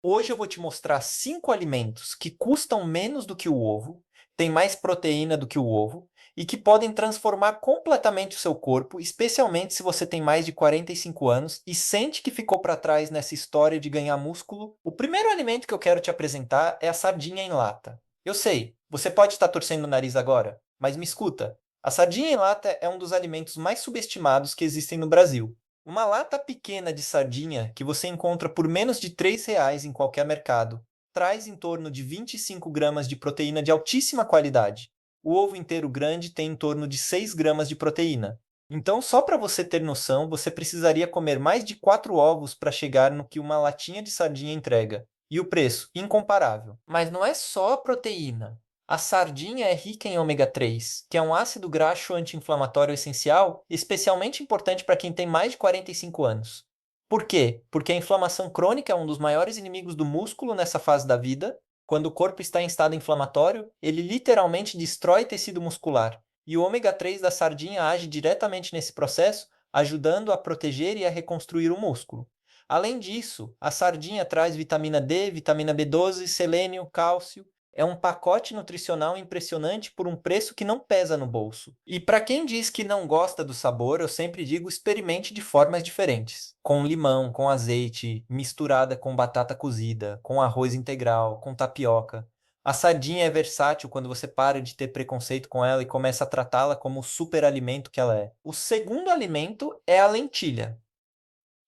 Hoje eu vou te mostrar 5 alimentos que custam menos do que o ovo, têm mais proteína do que o ovo e que podem transformar completamente o seu corpo, especialmente se você tem mais de 45 anos e sente que ficou para trás nessa história de ganhar músculo. O primeiro alimento que eu quero te apresentar é a sardinha em lata. Eu sei, você pode estar torcendo o nariz agora, mas me escuta. A sardinha em lata é um dos alimentos mais subestimados que existem no Brasil. Uma lata pequena de sardinha que você encontra por menos de R$ 3 em qualquer mercado traz em torno de 25 gramas de proteína de altíssima qualidade. O ovo inteiro grande tem em torno de 6 gramas de proteína. Então, só para você ter noção, você precisaria comer mais de 4 ovos para chegar no que uma latinha de sardinha entrega. E o preço? Incomparável. Mas não é só a proteína. A sardinha é rica em ômega 3, que é um ácido graxo anti-inflamatório essencial, especialmente importante para quem tem mais de 45 anos. Por quê? Porque a inflamação crônica é um dos maiores inimigos do músculo nessa fase da vida. Quando o corpo está em estado inflamatório, ele literalmente destrói tecido muscular. E o ômega 3 da sardinha age diretamente nesse processo, ajudando a proteger e a reconstruir o músculo. Além disso, a sardinha traz vitamina D, vitamina B12, selênio, cálcio. É um pacote nutricional impressionante por um preço que não pesa no bolso. E para quem diz que não gosta do sabor, eu sempre digo experimente de formas diferentes. Com limão, com azeite, misturada com batata cozida, com arroz integral, com tapioca. A sardinha é versátil quando você para de ter preconceito com ela e começa a tratá-la como o superalimento que ela é. O segundo alimento é a lentilha.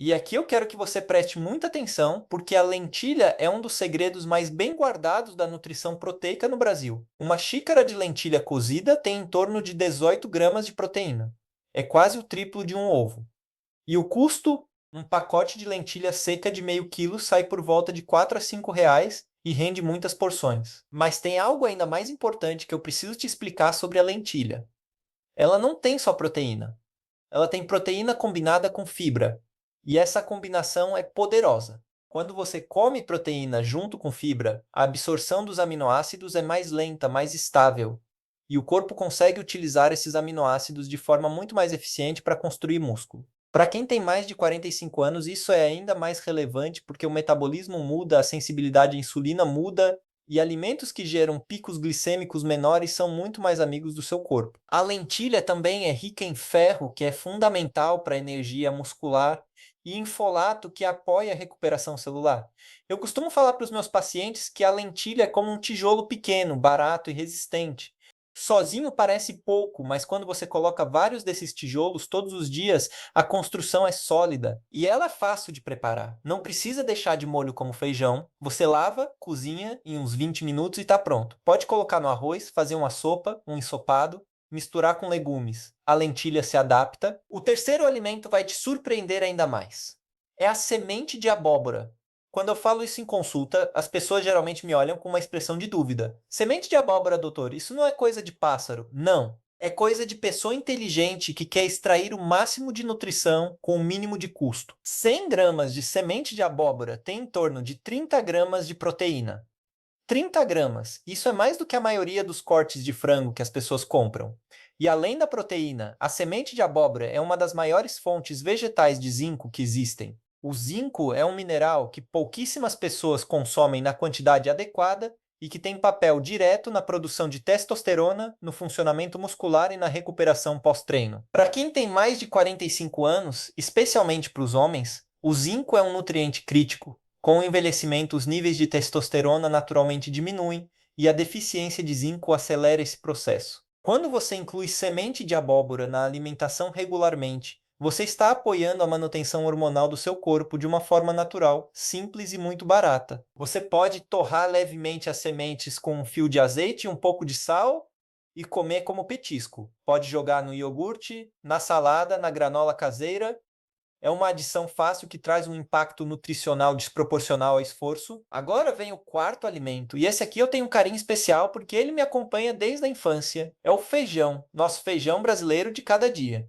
E aqui eu quero que você preste muita atenção, porque a lentilha é um dos segredos mais bem guardados da nutrição proteica no Brasil. Uma xícara de lentilha cozida tem em torno de 18 gramas de proteína. É quase o triplo de um ovo. E o custo? Um pacote de lentilha seca de meio quilo sai por volta de R$ 4 a R$ 5 e rende muitas porções. Mas tem algo ainda mais importante que eu preciso te explicar sobre a lentilha. Ela não tem só proteína. Ela tem proteína combinada com fibra. E essa combinação é poderosa. Quando você come proteína junto com fibra, a absorção dos aminoácidos é mais lenta, mais estável. E o corpo consegue utilizar esses aminoácidos de forma muito mais eficiente para construir músculo. Para quem tem mais de 45 anos, isso é ainda mais relevante porque o metabolismo muda, a sensibilidade à insulina muda e alimentos que geram picos glicêmicos menores são muito mais amigos do seu corpo. A lentilha também é rica em ferro, que é fundamental para a energia muscular, e em folato, que apoia a recuperação celular. Eu costumo falar para os meus pacientes que a lentilha é como um tijolo pequeno, barato e resistente. Sozinho parece pouco, mas quando você coloca vários desses tijolos todos os dias, a construção é sólida e ela é fácil de preparar. Não precisa deixar de molho como feijão. Você lava, cozinha em uns 20 minutos e está pronto. Pode colocar no arroz, fazer uma sopa, um ensopado, misturar com legumes. A lentilha se adapta. O terceiro alimento vai te surpreender ainda mais. É a semente de abóbora. Quando eu falo isso em consulta, as pessoas geralmente me olham com uma expressão de dúvida. Semente de abóbora, doutor, isso não é coisa de pássaro. Não. É coisa de pessoa inteligente que quer extrair o máximo de nutrição com o mínimo de custo. 100 gramas de semente de abóbora tem em torno de 30 gramas de proteína. 30 gramas. Isso é mais do que a maioria dos cortes de frango que as pessoas compram. E além da proteína, a semente de abóbora é uma das maiores fontes vegetais de zinco que existem. O zinco é um mineral que pouquíssimas pessoas consomem na quantidade adequada e que tem papel direto na produção de testosterona, no funcionamento muscular e na recuperação pós-treino. Para quem tem mais de 45 anos, especialmente para os homens, o zinco é um nutriente crítico. Com o envelhecimento, os níveis de testosterona naturalmente diminuem e a deficiência de zinco acelera esse processo. Quando você inclui semente de abóbora na alimentação regularmente, você está apoiando a manutenção hormonal do seu corpo de uma forma natural, simples e muito barata. Você pode torrar levemente as sementes com um fio de azeite e um pouco de sal e comer como petisco. Pode jogar no iogurte, na salada, na granola caseira. É uma adição fácil que traz um impacto nutricional desproporcional ao esforço. Agora vem o quarto alimento, e esse aqui eu tenho um carinho especial porque ele me acompanha desde a infância. É o feijão, nosso feijão brasileiro de cada dia.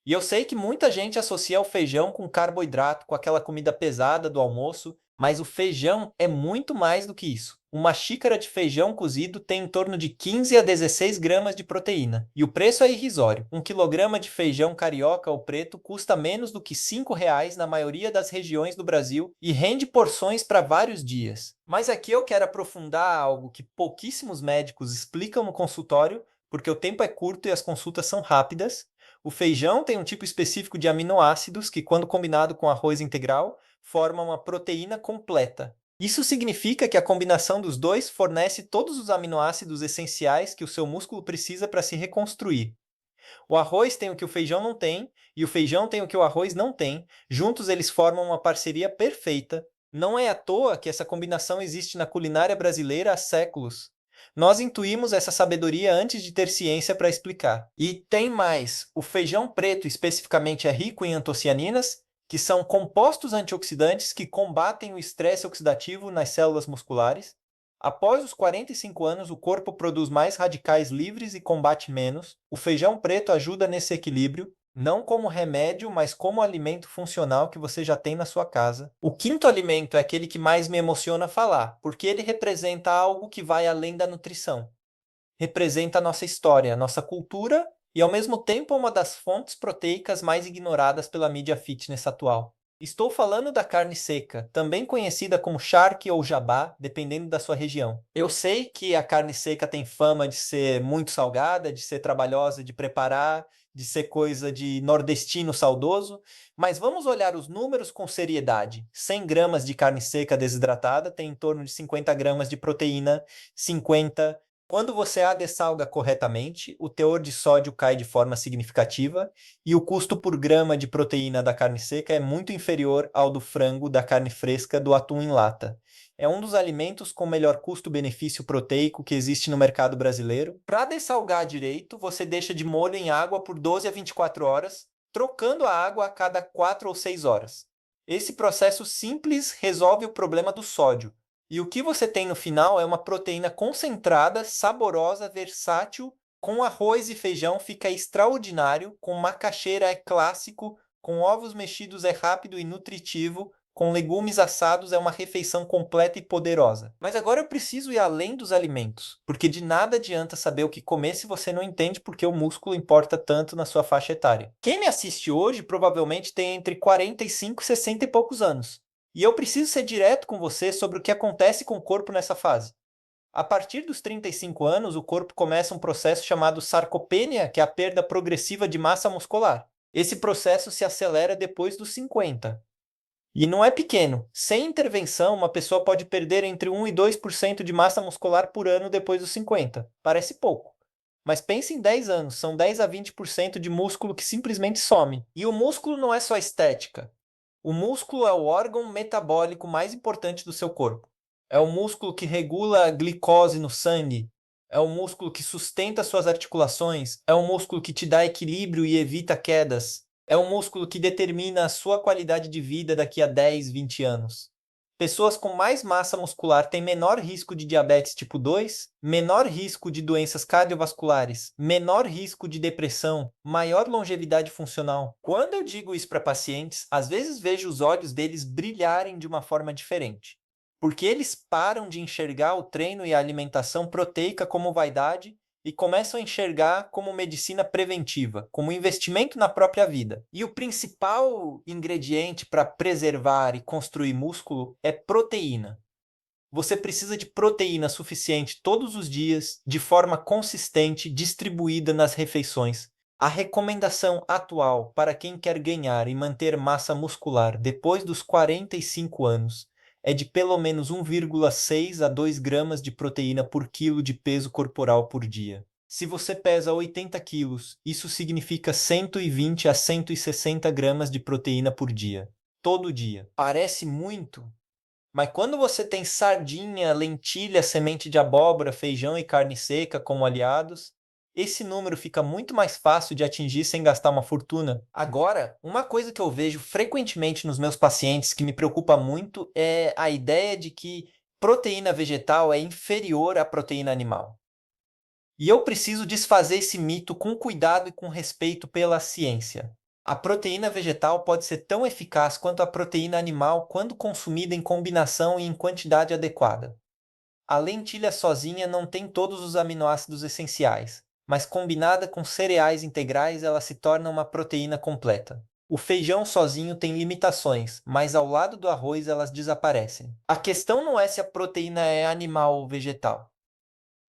E eu sei que muita gente associa o feijão com carboidrato, com aquela comida pesada do almoço, mas o feijão é muito mais do que isso. Uma xícara de feijão cozido tem em torno de 15 a 16 gramas de proteína. E o preço é irrisório. 1 quilograma de feijão carioca ou preto custa menos do que R$ 5 na maioria das regiões do Brasil e rende porções para vários dias. Mas aqui eu quero aprofundar algo que pouquíssimos médicos explicam no consultório, porque o tempo é curto e as consultas são rápidas. O feijão tem um tipo específico de aminoácidos que, quando combinado com arroz integral, forma uma proteína completa. Isso significa que a combinação dos dois fornece todos os aminoácidos essenciais que o seu músculo precisa para se reconstruir. O arroz tem o que o feijão não tem, e o feijão tem o que o arroz não tem. Juntos eles formam uma parceria perfeita. Não é à toa que essa combinação existe na culinária brasileira há séculos. Nós intuímos essa sabedoria antes de ter ciência para explicar. E tem mais: o feijão preto especificamente é rico em antocianinas, que são compostos antioxidantes que combatem o estresse oxidativo nas células musculares. Após os 45 anos, o corpo produz mais radicais livres e combate menos. O feijão preto ajuda nesse equilíbrio, não como remédio, mas como alimento funcional que você já tem na sua casa. O quinto alimento é aquele que mais me emociona falar, porque ele representa algo que vai além da nutrição. Representa a nossa história, a nossa cultura e, ao mesmo tempo, é uma das fontes proteicas mais ignoradas pela mídia fitness atual. Estou falando da carne seca, também conhecida como charque ou jabá, dependendo da sua região. Eu sei que a carne seca tem fama de ser muito salgada, de ser trabalhosa de preparar, de ser coisa de nordestino saudoso, mas vamos olhar os números com seriedade. 100 gramas de carne seca desidratada tem em torno de 50 gramas de proteína, 50. Quando você a dessalga corretamente, o teor de sódio cai de forma significativa e o custo por grama de proteína da carne seca é muito inferior ao do frango, da carne fresca, do atum em lata. É um dos alimentos com melhor custo-benefício proteico que existe no mercado brasileiro. Para dessalgar direito, você deixa de molho em água por 12 a 24 horas, trocando a água a cada 4 ou 6 horas. Esse processo simples resolve o problema do sódio. E o que você tem no final é uma proteína concentrada, saborosa, versátil. Com arroz e feijão fica extraordinário, com macaxeira é clássico, com ovos mexidos é rápido e nutritivo, com legumes assados é uma refeição completa e poderosa. Mas agora eu preciso ir além dos alimentos, porque de nada adianta saber o que comer se você não entende por que o músculo importa tanto na sua faixa etária. Quem me assiste hoje provavelmente tem entre 45 e 60 e poucos anos. E eu preciso ser direto com você sobre o que acontece com o corpo nessa fase. A partir dos 35 anos, o corpo começa um processo chamado sarcopenia, que é a perda progressiva de massa muscular. Esse processo se acelera depois dos 50. E não é pequeno. Sem intervenção, uma pessoa pode perder entre 1 e 2% de massa muscular por ano depois dos 50. Parece pouco. Mas pense em 10 anos, são 10 a 20% de músculo que simplesmente some. E o músculo não é só estética. O músculo é o órgão metabólico mais importante do seu corpo. É o músculo que regula a glicose no sangue. É o músculo que sustenta suas articulações. É o músculo que te dá equilíbrio e evita quedas. É o músculo que determina a sua qualidade de vida daqui a 10, 20 anos. Pessoas com mais massa muscular têm menor risco de diabetes tipo 2, menor risco de doenças cardiovasculares, menor risco de depressão, maior longevidade funcional. Quando eu digo isso para pacientes, às vezes vejo os olhos deles brilharem de uma forma diferente, porque eles param de enxergar o treino e a alimentação proteica como vaidade e começam a enxergar como medicina preventiva, como investimento na própria vida. E o principal ingrediente para preservar e construir músculo é proteína. Você precisa de proteína suficiente todos os dias, de forma consistente, distribuída nas refeições. A recomendação atual para quem quer ganhar e manter massa muscular depois dos 45 anos é de pelo menos 1,6 a 2 gramas de proteína por quilo de peso corporal por dia. Se você pesa 80 quilos, isso significa 120 a 160 gramas de proteína por dia. Todo dia. Parece muito, mas quando você tem sardinha, lentilha, semente de abóbora, feijão e carne seca como aliados, esse número fica muito mais fácil de atingir sem gastar uma fortuna. Agora, uma coisa que eu vejo frequentemente nos meus pacientes que me preocupa muito é a ideia de que proteína vegetal é inferior à proteína animal. E eu preciso desfazer esse mito com cuidado e com respeito pela ciência. A proteína vegetal pode ser tão eficaz quanto a proteína animal quando consumida em combinação e em quantidade adequada. A lentilha sozinha não tem todos os aminoácidos essenciais, mas combinada com cereais integrais ela se torna uma proteína completa. O feijão sozinho tem limitações, mas ao lado do arroz elas desaparecem. A questão não é se a proteína é animal ou vegetal.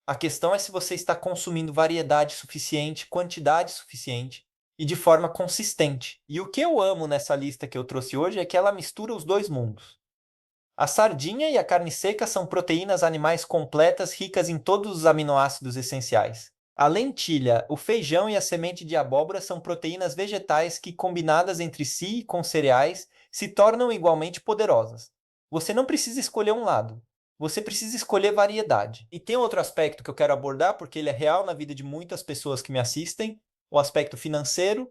A questão é se você está consumindo variedade suficiente, quantidade suficiente e de forma consistente. E o que eu amo nessa lista que eu trouxe hoje é que ela mistura os dois mundos. A sardinha e a carne seca são proteínas animais completas ricas em todos os aminoácidos essenciais. A lentilha, o feijão e a semente de abóbora são proteínas vegetais que, combinadas entre si e com cereais, se tornam igualmente poderosas. Você não precisa escolher um lado. Você precisa escolher variedade. E tem outro aspecto que eu quero abordar, porque ele é real na vida de muitas pessoas que me assistem, o aspecto financeiro.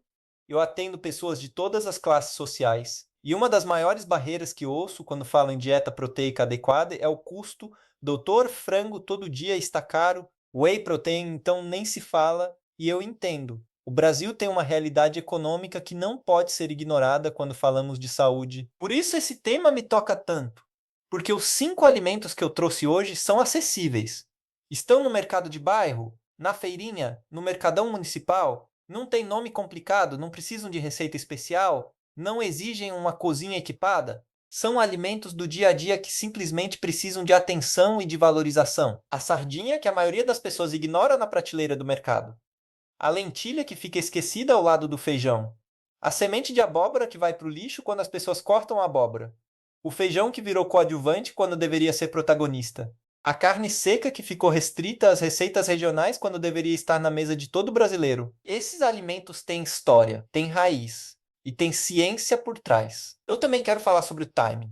Eu atendo pessoas de todas as classes sociais. E uma das maiores barreiras que ouço quando falo em dieta proteica adequada é o custo. Doutor, frango todo dia está caro, whey protein então nem se fala, e eu entendo. O Brasil tem uma realidade econômica que não pode ser ignorada quando falamos de saúde. Por isso esse tema me toca tanto, porque os 5 alimentos que eu trouxe hoje são acessíveis. Estão no mercado de bairro, na feirinha, no mercadão municipal, não tem nome complicado, não precisam de receita especial, não exigem uma cozinha equipada. São alimentos do dia a dia que simplesmente precisam de atenção e de valorização. A sardinha, que a maioria das pessoas ignora na prateleira do mercado. A lentilha, que fica esquecida ao lado do feijão. A semente de abóbora, que vai para o lixo quando as pessoas cortam a abóbora. O feijão, que virou coadjuvante quando deveria ser protagonista. A carne seca, que ficou restrita às receitas regionais quando deveria estar na mesa de todo brasileiro. Esses alimentos têm história, têm raiz e têm ciência por trás. Eu também quero falar sobre o timing.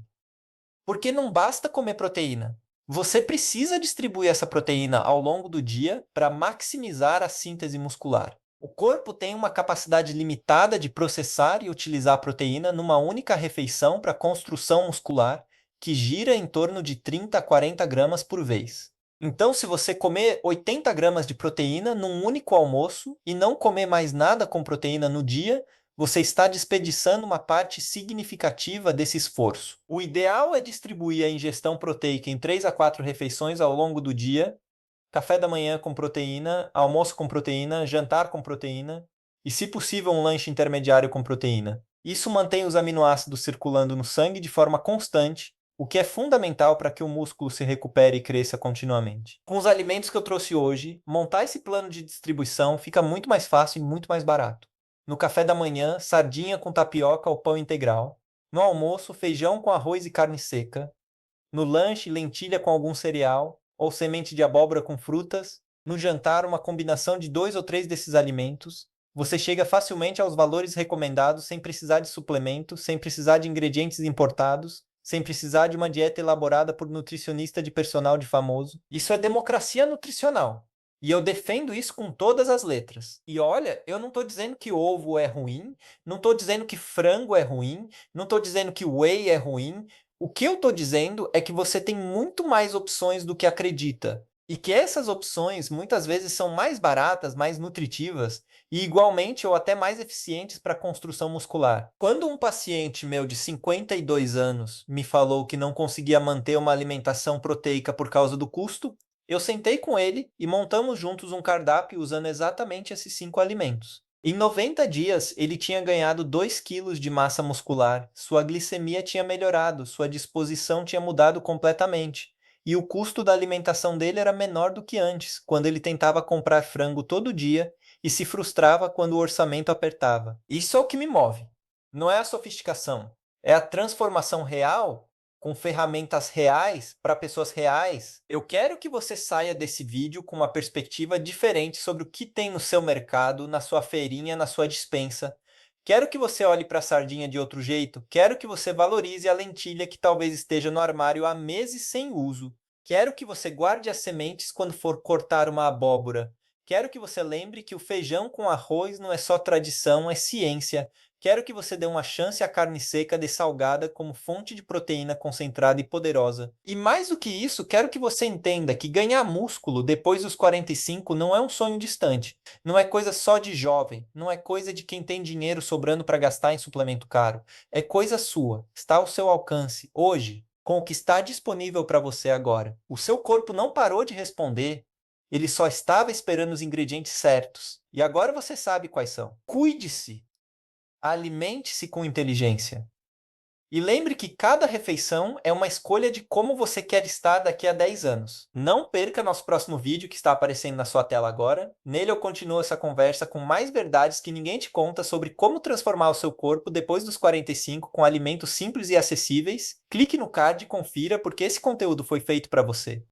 Porque não basta comer proteína. Você precisa distribuir essa proteína ao longo do dia para maximizar a síntese muscular. O corpo tem uma capacidade limitada de processar e utilizar a proteína numa única refeição para construção muscular, que gira em torno de 30 a 40 gramas por vez. Então, se você comer 80 gramas de proteína num único almoço e não comer mais nada com proteína no dia, você está desperdiçando uma parte significativa desse esforço. O ideal é distribuir a ingestão proteica em 3 a 4 refeições ao longo do dia: café da manhã com proteína, almoço com proteína, jantar com proteína e, se possível, um lanche intermediário com proteína. Isso mantém os aminoácidos circulando no sangue de forma constante, o que é fundamental para que o músculo se recupere e cresça continuamente. Com os alimentos que eu trouxe hoje, montar esse plano de distribuição fica muito mais fácil e muito mais barato. No café da manhã, sardinha com tapioca ou pão integral. No almoço, feijão com arroz e carne seca. No lanche, lentilha com algum cereal ou semente de abóbora com frutas. No jantar, uma combinação de 2 ou 3 desses alimentos. Você chega facilmente aos valores recomendados sem precisar de suplemento, sem precisar de ingredientes importados, sem precisar de uma dieta elaborada por nutricionista de personal de famoso. Isso é democracia nutricional. E eu defendo isso com todas as letras. E olha, eu não estou dizendo que ovo é ruim, não estou dizendo que frango é ruim, não estou dizendo que whey é ruim. O que eu estou dizendo é que você tem muito mais opções do que acredita. E que essas opções muitas vezes são mais baratas, mais nutritivas e igualmente ou até mais eficientes para a construção muscular. Quando um paciente meu de 52 anos me falou que não conseguia manter uma alimentação proteica por causa do custo, eu sentei com ele e montamos juntos um cardápio usando exatamente esses 5 alimentos. Em 90 dias, ele tinha ganhado 2 quilos de massa muscular, sua glicemia tinha melhorado, sua disposição tinha mudado completamente. E o custo da alimentação dele era menor do que antes, quando ele tentava comprar frango todo dia e se frustrava quando o orçamento apertava. Isso é o que me move. Não é a sofisticação, é a transformação real com ferramentas reais para pessoas reais. Eu quero que você saia desse vídeo com uma perspectiva diferente sobre o que tem no seu mercado, na sua feirinha, na sua despensa. Quero que você olhe para a sardinha de outro jeito. Quero que você valorize a lentilha que talvez esteja no armário há meses sem uso. Quero que você guarde as sementes quando for cortar uma abóbora. Quero que você lembre que o feijão com arroz não é só tradição, é ciência. Quero que você dê uma chance à carne seca dessalgada como fonte de proteína concentrada e poderosa. E mais do que isso, quero que você entenda que ganhar músculo depois dos 45 não é um sonho distante. Não é coisa só de jovem, não é coisa de quem tem dinheiro sobrando para gastar em suplemento caro. É coisa sua, está ao seu alcance, hoje. com o que está disponível para você agora. O seu corpo não parou de responder, ele só estava esperando os ingredientes certos. E agora você sabe quais são. Cuide-se, alimente-se com inteligência. E lembre que cada refeição é uma escolha de como você quer estar daqui a 10 anos. Não perca nosso próximo vídeo que está aparecendo na sua tela agora. Nele eu continuo essa conversa com mais verdades que ninguém te conta sobre como transformar o seu corpo depois dos 45 com alimentos simples e acessíveis. Clique no card e confira porque esse conteúdo foi feito para você.